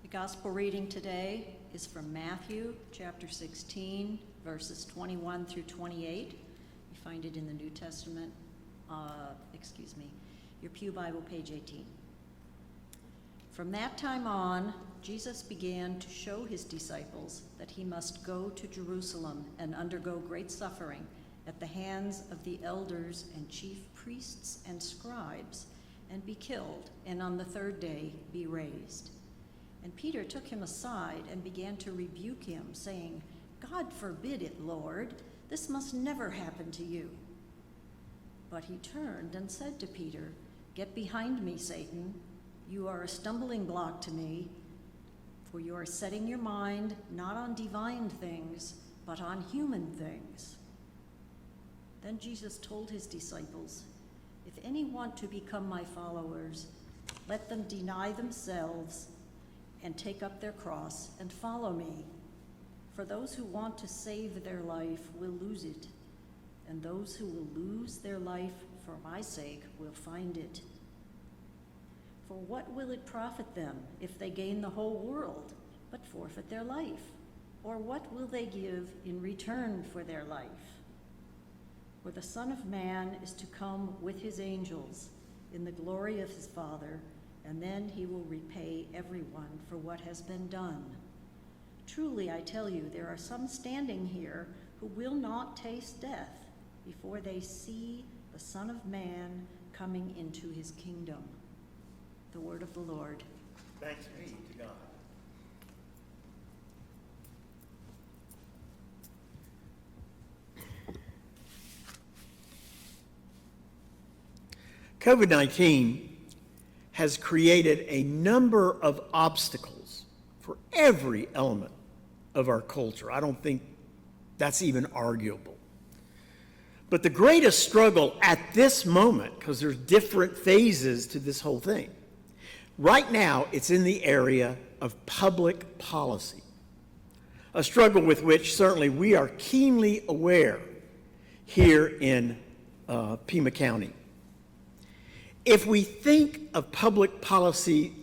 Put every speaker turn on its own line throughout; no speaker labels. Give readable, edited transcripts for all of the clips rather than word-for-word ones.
The gospel reading today is from Matthew chapter 16, verses 21 through 28. You find it in the New Testament, your Pew Bible, page 18. From that time on, Jesus began to show his disciples that he must go to Jerusalem and undergo great suffering at the hands of the elders and chief priests and scribes, and be killed, and on the third day be raised. And Peter took him aside and began to rebuke him, saying, "God forbid it, Lord. This must never happen to you." But he turned and said to Peter, "Get behind me, Satan. You are a stumbling block to me, for you are setting your mind not on divine things, but on human things." Then Jesus told his disciples, "If any want to become my followers, let them deny themselves and take up their cross and follow me. For those who want to save their life will lose it, and those who will lose their life for my sake will find it. For what will it profit them if they gain the whole world but forfeit their life? Or what will they give in return for their life? For the Son of Man is to come with his angels in the glory of his Father, and then he will repay everyone for what has been done. Truly, I tell you, there are some standing here who will not taste death before they see the Son of Man coming into his kingdom." The word of the Lord.
Thanks be to God. COVID-19 has created a number of obstacles for every element of our culture. I don't think that's even arguable. But the greatest struggle at this moment, because there's different phases to this whole thing, right now it's in the area of public policy, a struggle with which certainly we are keenly aware here in Pima County. If we think of public policy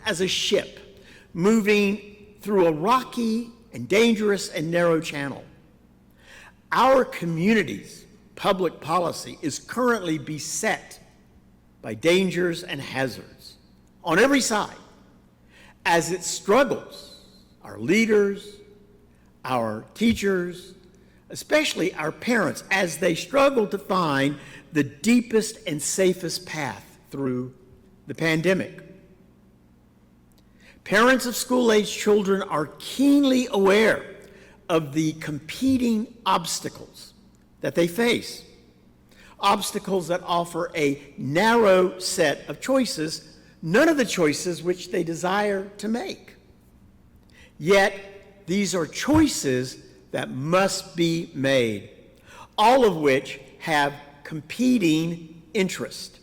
as a ship moving through a rocky and dangerous and narrow channel, our community's public policy is currently beset by dangers and hazards on every side as it struggles. Our leaders, our teachers, especially our parents, as they struggle to find the deepest and safest path through the pandemic. Parents of school-aged children are keenly aware of the competing obstacles that they face, obstacles that offer a narrow set of choices, none of the choices which they desire to make. Yet, these are choices that must be made, all of which have competing interest.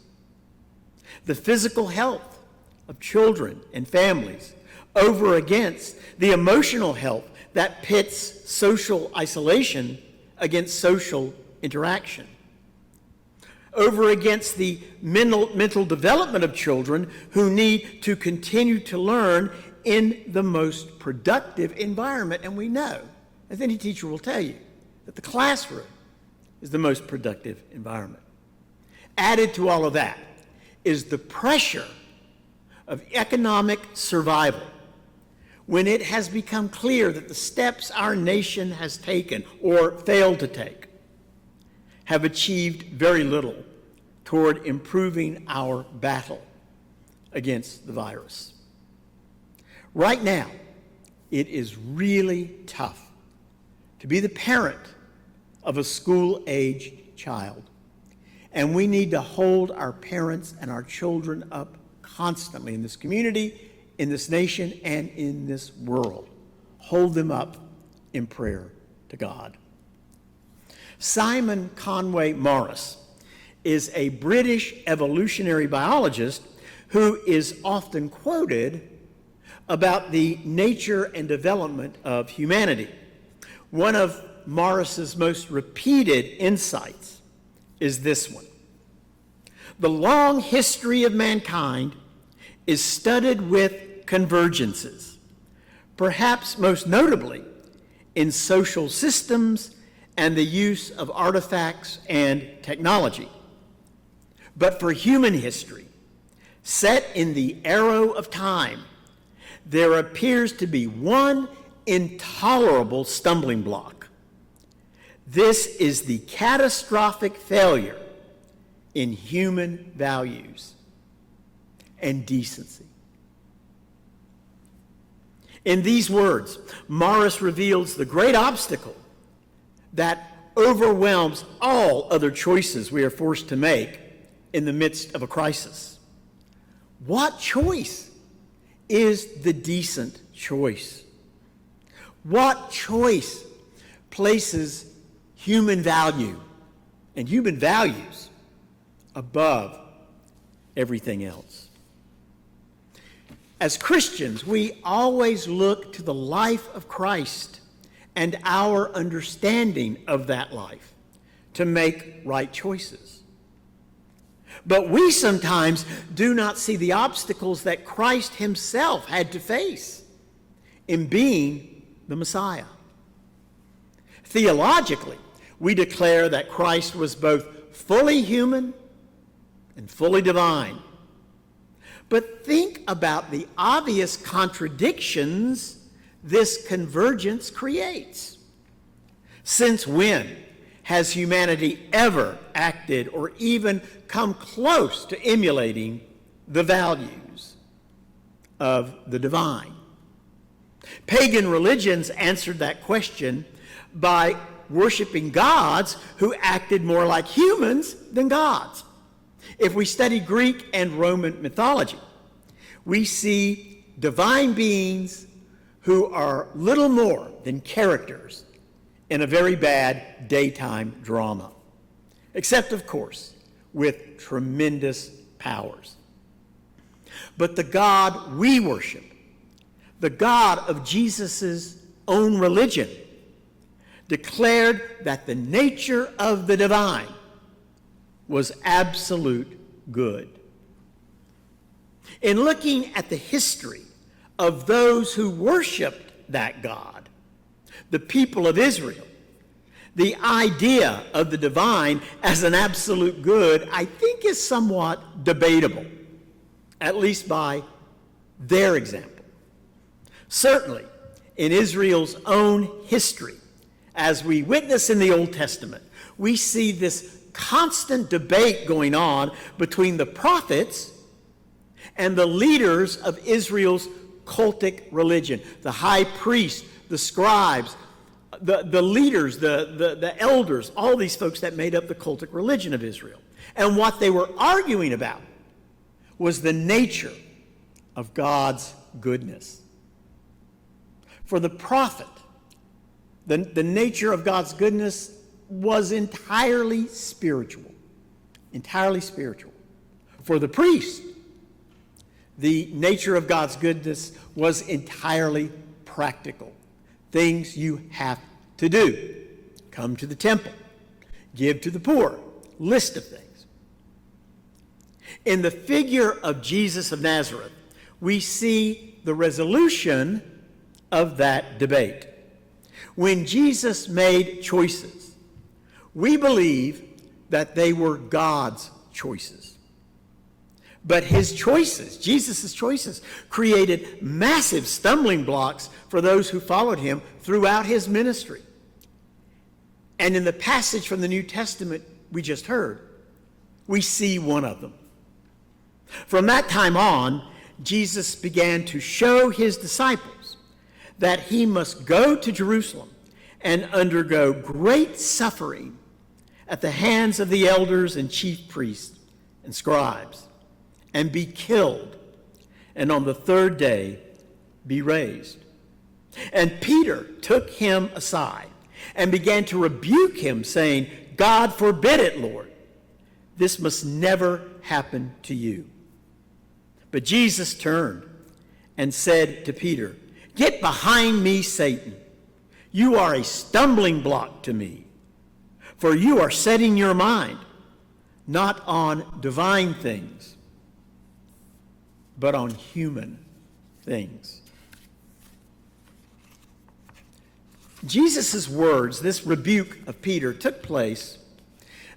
The physical health of children and families over against the emotional health that pits social isolation against social interaction, over against the mental development of children who need to continue to learn in the most productive environment. And we know, as any teacher will tell you, that the classroom is the most productive environment. Added to all of that is the pressure of economic survival when it has become clear that the steps our nation has taken or failed to take have achieved very little toward improving our battle against the virus. Right now, it is really tough to be the parent of a school-age child. And we need to hold our parents and our children up constantly in this community, in this nation, and in this world. Hold them up in prayer to God. Simon Conway Morris is a British evolutionary biologist who is often quoted about the nature and development of humanity. One of Morris's most repeated insights is this one: the long history of mankind is studded with convergences, perhaps most notably in social systems and the use of artifacts and technology. But for human history, set in the arrow of time, there appears to be one intolerable stumbling block. This is the catastrophic failure in human values and decency. In these words, Morris reveals the great obstacle that overwhelms all other choices we are forced to make in the midst of a crisis. What choice is the decent choice? What choice places human value and human values above everything else? As Christians, we always look to the life of Christ and our understanding of that life to make right choices. But we sometimes do not see the obstacles that Christ himself had to face in being the Messiah. Theologically, we declare that Christ was both fully human and fully divine. But think about the obvious contradictions this convergence creates. Since when has humanity ever acted or even come close to emulating the values of the divine? Pagan religions answered that question by worshiping gods who acted more like humans than gods. If we study Greek and Roman mythology, we see divine beings who are little more than characters in a very bad daytime drama, except, of course, with tremendous powers. But the God we worship, the God of Jesus' own religion, declared that the nature of the divine was absolute good. In looking at the history of those who worshiped that God, the people of Israel, the idea of the divine as an absolute good, I think, is somewhat debatable, at least by their example. Certainly, in Israel's own history, as we witness in the Old Testament, we see this constant debate going on between the prophets and the leaders of Israel's cultic religion, the high priest, the scribes, the leaders, the elders, all these folks that made up the cultic religion of Israel. And what they were arguing about was the nature of God's goodness. For the prophet, the nature of God's goodness was entirely spiritual. Entirely spiritual. For the priest, the nature of God's goodness was entirely practical. Things you have to do. Come to the temple. Give to the poor. List of things. In the figure of Jesus of Nazareth, we see the resolution of that debate. When Jesus made choices, we believe that they were God's choices. But his choices, Jesus' choices, created massive stumbling blocks for those who followed him throughout his ministry. And in the passage from the New Testament we just heard, we see one of them. From that time on, Jesus began to show his disciples that he must go to Jerusalem and undergo great suffering at the hands of the elders and chief priests and scribes, and be killed, and on the third day be raised. And Peter took him aside and began to rebuke him, saying, God forbid it, Lord. This must never happen to you. But Jesus turned and said to Peter, Get behind me, Satan. You are a stumbling block to me, for you are setting your mind not on divine things, but on human things. Jesus' words, this rebuke of Peter, took place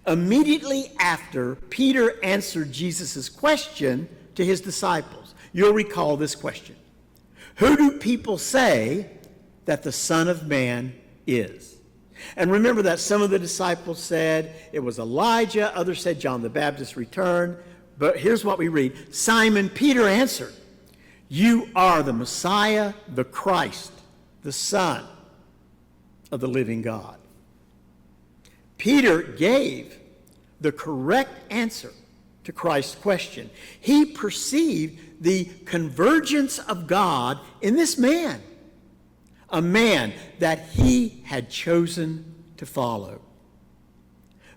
immediately after Peter answered Jesus' question to his disciples. You'll recall this question. Who do people say that the Son of Man is? And remember that some of the disciples said it was Elijah, others said John the Baptist returned. But here's what we read. Simon Peter answered, "You are the Messiah, the Christ, the Son of the living God." Peter gave the correct answer to Christ's question. He perceived the convergence of God in this man, a man that he had chosen to follow.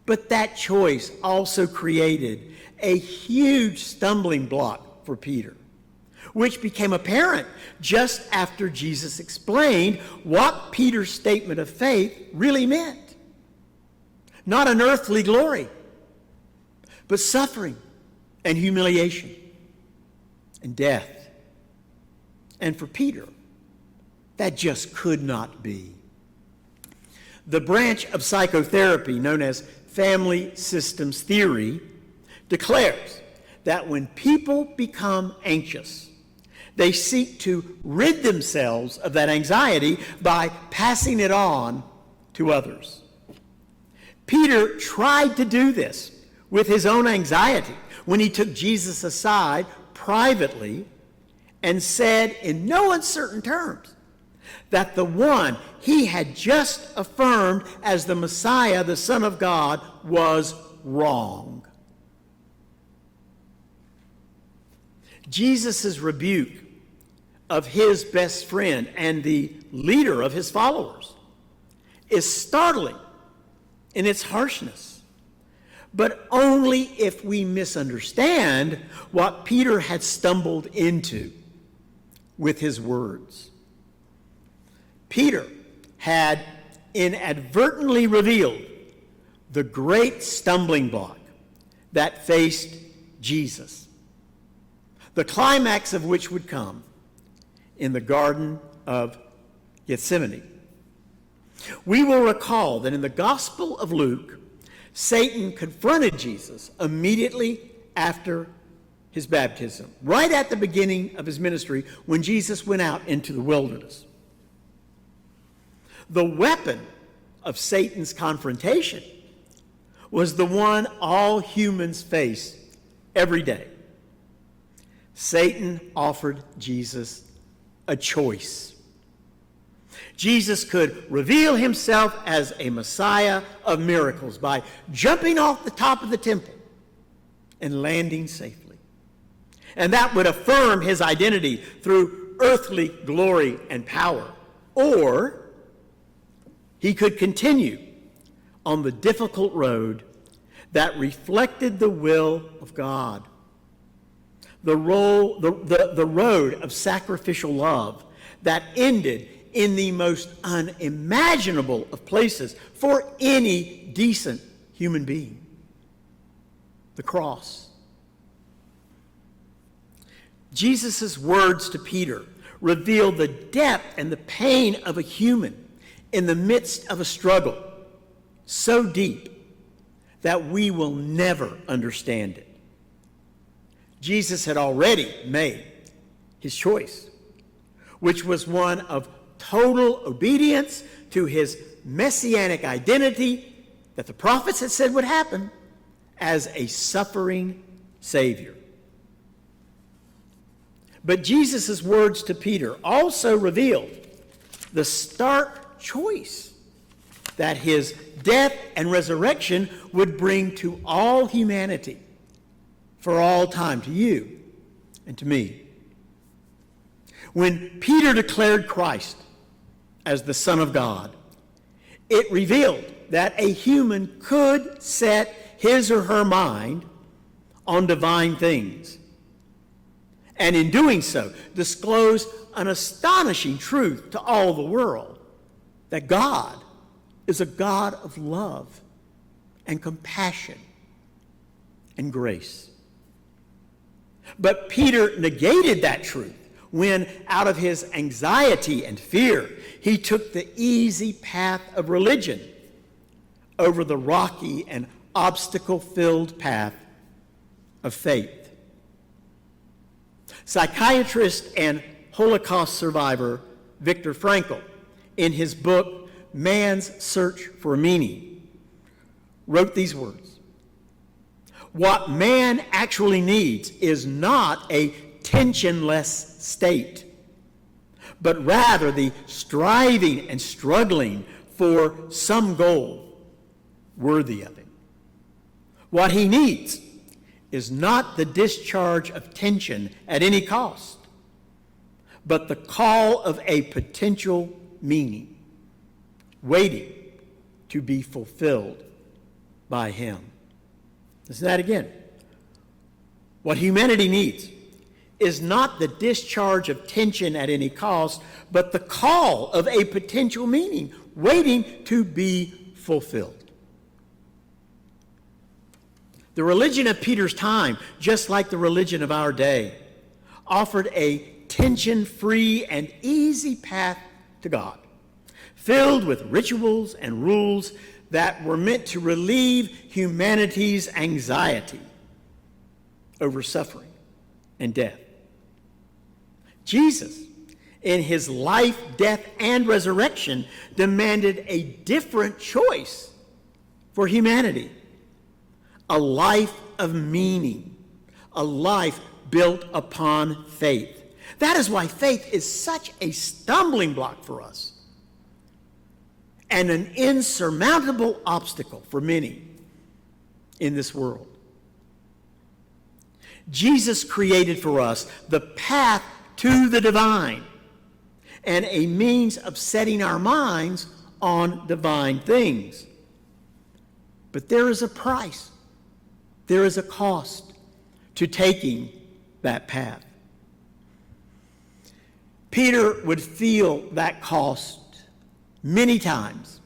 But that choice also created a huge stumbling block for Peter, which became apparent just after Jesus explained what Peter's statement of faith really meant. Not an earthly glory, but suffering and humiliation and death. And for Peter, that just could not be. The branch of psychotherapy known as family systems theory declares that when people become anxious, they seek to rid themselves of that anxiety by passing it on to others. Peter tried to do this with his own anxiety when he took Jesus aside privately and said in no uncertain terms that the one he had just affirmed as the Messiah, the Son of God, was wrong. Jesus' rebuke of his best friend and the leader of his followers is startling in its harshness, but only if we misunderstand what Peter had stumbled into with his words. Peter had inadvertently revealed the great stumbling block that faced Jesus, the climax of which would come in the Garden of Gethsemane. We will recall that in the Gospel of Luke, Satan confronted Jesus immediately after his baptism, right at the beginning of his ministry when Jesus went out into the wilderness. The weapon of Satan's confrontation was the one all humans face every day. Satan offered Jesus a choice. Jesus could reveal himself as a Messiah of miracles by jumping off the top of the temple and landing safely. And that would affirm his identity through earthly glory and power. Or he could continue on the difficult road that reflected the will of God. The road of sacrificial love that ended in the most unimaginable of places for any decent human being, the cross. Jesus' words to Peter reveal the depth and the pain of a human in the midst of a struggle so deep that we will never understand it. Jesus had already made his choice, which was one of total obedience to his messianic identity that the prophets had said would happen as a suffering Savior. But Jesus' words to Peter also revealed the stark choice that his death and resurrection would bring to all humanity for all time, to you and to me. When Peter declared Christ as the Son of God, it revealed that a human could set his or her mind on divine things, and in doing so, disclose an astonishing truth to all the world, that God is a God of love and compassion and grace. But Peter negated that truth when, out of his anxiety and fear, he took the easy path of religion over the rocky and obstacle-filled path of faith. Psychiatrist and Holocaust survivor Viktor Frankl, in his book, Man's Search for Meaning, wrote these words: "What man actually needs is not a tensionless state, but rather the striving and struggling for some goal worthy of him. What he needs is not the discharge of tension at any cost, but the call of a potential meaning, waiting to be fulfilled by him." Listen to that again. What humanity needs is not the discharge of tension at any cost, but the call of a potential meaning, waiting to be fulfilled. The religion of Peter's time, just like the religion of our day, offered a tension-free and easy path to God, filled with rituals and rules that were meant to relieve humanity's anxiety over suffering and death. Jesus, in his life, death, and resurrection, demanded a different choice for humanity: a life of meaning, a life built upon faith. That is why faith is such a stumbling block for us and an insurmountable obstacle for many in this world. Jesus created for us the path to the divine and a means of setting our minds on divine things. But there is a price, there is a cost to taking that path. Peter would feel that cost many times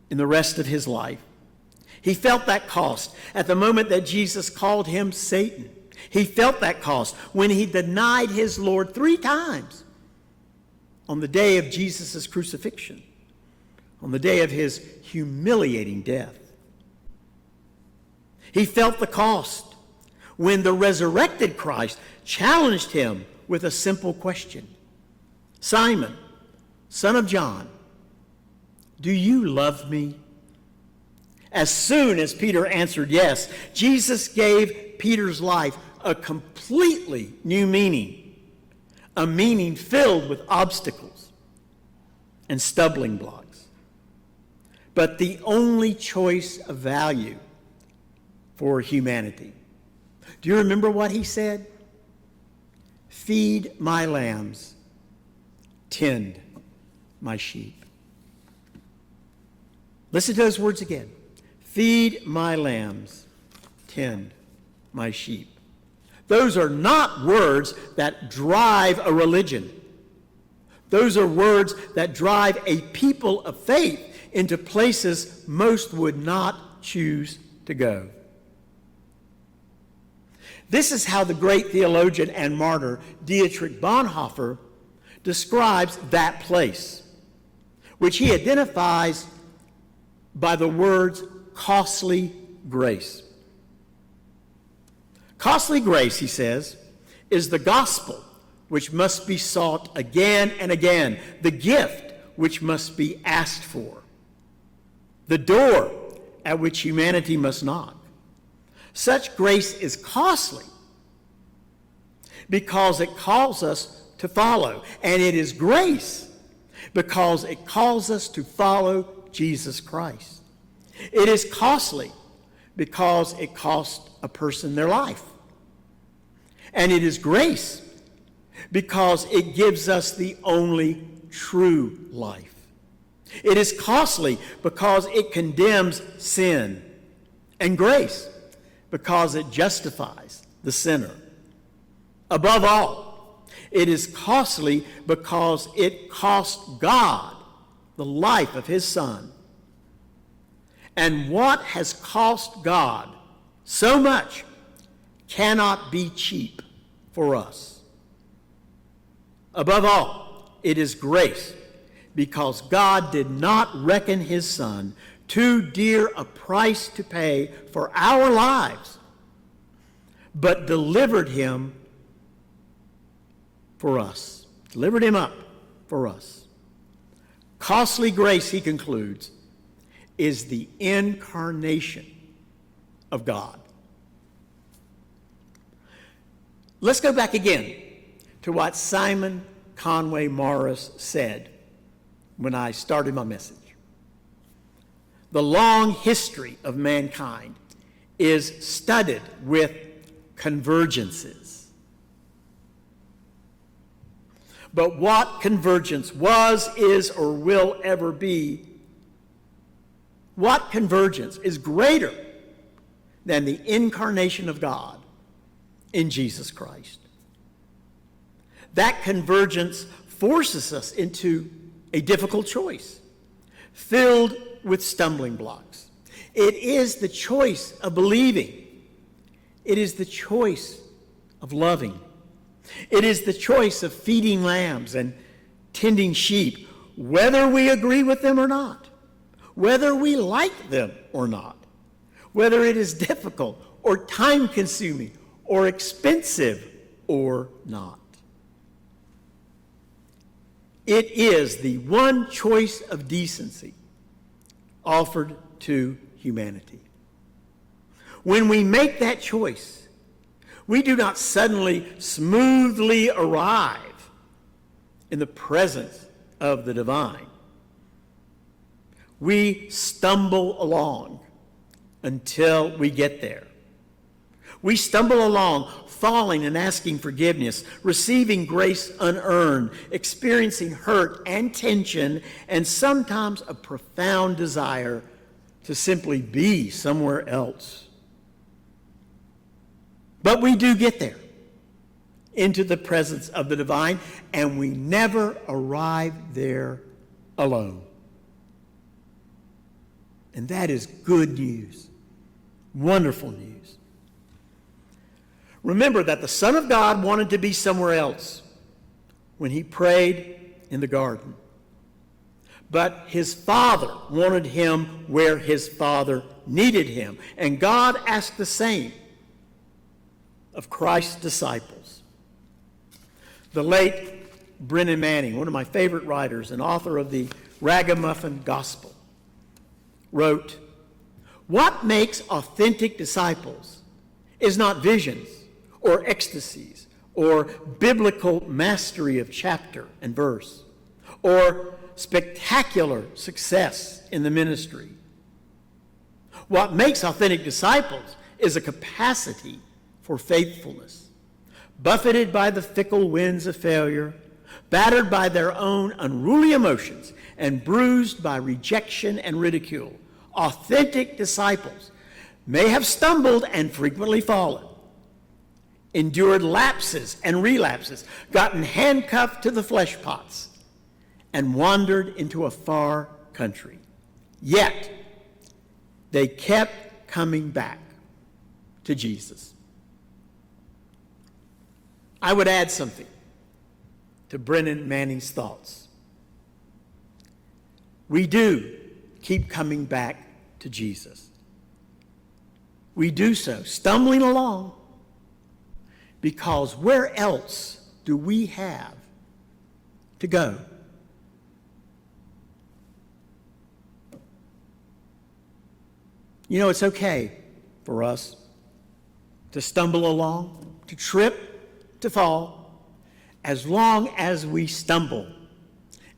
in the rest of his life. He felt that cost at the moment that Jesus called him Satan. He felt that cost when he denied his Lord 3 times on the day of Jesus' crucifixion, on the day of his humiliating death. He felt the cost when the resurrected Christ challenged him with a simple question: "Simon, son of John, do you love me?" As soon as Peter answered yes, Jesus gave Peter's life a completely new meaning, a meaning filled with obstacles and stumbling blocks, but the only choice of value for humanity. Do you remember what he said? "Feed my lambs, tend my sheep." Listen to those words again. Feed my lambs, tend my sheep. Those are not words that drive a religion. Those are words that drive a people of faith into places most would not choose to go. This is how the great theologian and martyr Dietrich Bonhoeffer describes that place, which he identifies by the words costly grace. Costly grace, he says, is the gospel which must be sought again and again, the gift which must be asked for, the door at which humanity must knock. Such grace is costly because it calls us to follow, and it is grace because it calls us to follow Jesus Christ. It is costly because it costs a person their life. And it is grace because it gives us the only true life. It is costly because it condemns sin, and grace because it justifies the sinner. Above all, it is costly because it cost God the life of his Son. And what has cost God so much cannot be cheap for us. Above all, it is grace, because God did not reckon his Son too dear a price to pay for our lives, but delivered him for us, delivered him up for us. Costly grace, he concludes, is the incarnation of God. Let's go back again to what Simon Conway Morris said when I started my message. The long history of mankind is studded with convergences. But what convergence was, is, or will ever be, what convergence is greater than the incarnation of God in Jesus Christ? That convergence forces us into a difficult choice, filled with stumbling blocks. It is the choice of believing. It is the choice of loving. It is the choice of feeding lambs and tending sheep, whether we agree with them or not, whether we like them or not, whether it is difficult or time-consuming or expensive or not. It is the one choice of decency offered to humanity. When we make that choice, we do not suddenly smoothly arrive in the presence of the divine. We stumble along until we get there. We stumble along, falling and asking forgiveness, receiving grace unearned, experiencing hurt and tension, and sometimes a profound desire to simply be somewhere else. But we do get there, into the presence of the divine, and we never arrive there alone. And that is good news, wonderful news. Remember that the Son of God wanted to be somewhere else when he prayed in the garden. But his Father wanted him where his Father needed him. And God asked the same of Christ's disciples. The late Brennan Manning, one of my favorite writers and author of the Ragamuffin Gospel, wrote, "What makes authentic disciples is not visions or ecstasies or biblical mastery of chapter and verse or spectacular success in the ministry. What makes authentic disciples is a capacity for faithfulness, buffeted by the fickle winds of failure, battered by their own unruly emotions, and bruised by rejection and ridicule. Authentic disciples may have stumbled and frequently fallen, endured lapses and relapses, gotten handcuffed to the flesh pots, and wandered into a far country. Yet, they kept coming back to Jesus." I would add something to Brennan Manning's thoughts. We do keep coming back to Jesus. We do so, stumbling along, because where else do we have to go? You know, it's okay for us to stumble along, to trip, to fall, as long as we stumble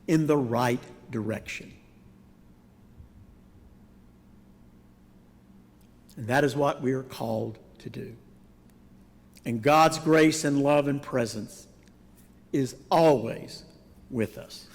in the right direction. And that is what we are called to do. And God's grace and love and presence is always with us.